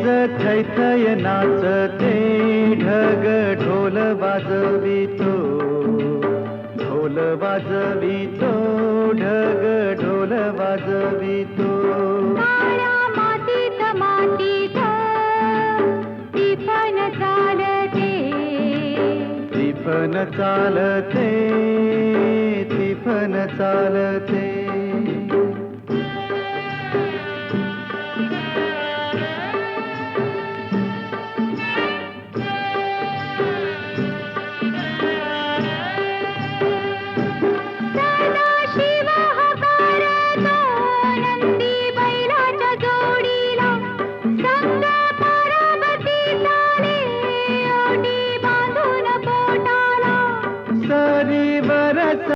थै थै नाचते ढग ढोल वाजवितो ढोल वाजवितो ढग ढोल वाजवितो काळ्या मातीत मातीत टिपण चालते टिपण चालते टिपण चालते